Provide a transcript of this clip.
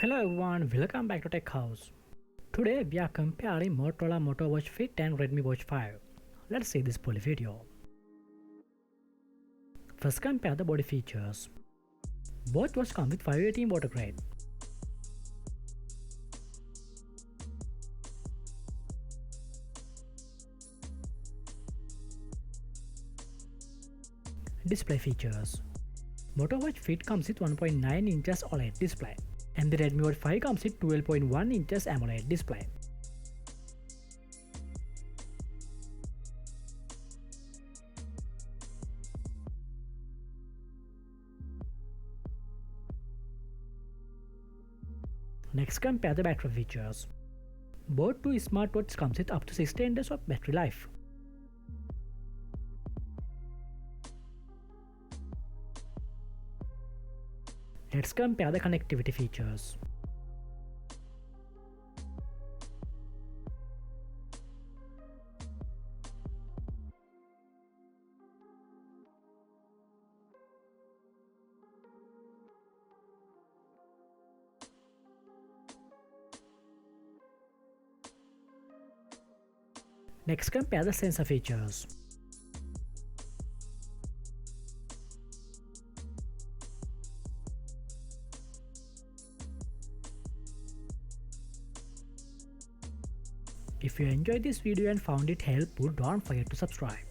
Hello everyone, welcome back to Tech House. Today we are comparing Motorola Moto Watch Fit and Redmi Watch 5. Let's see this poly video. First, compare the body features. Both watches come with 518 water grade. Display features. Moto Watch Fit comes with 1.9 inches OLED display, and the Redmi Watch 5 comes with 12.1 inches AMOLED display. Next, compare the battery features. Both two smartwatches comes with up to 16 days of battery life. Let's compare the connectivity features. Next, compare the sensor features. If you enjoyed this video and found it helpful, don't forget to subscribe.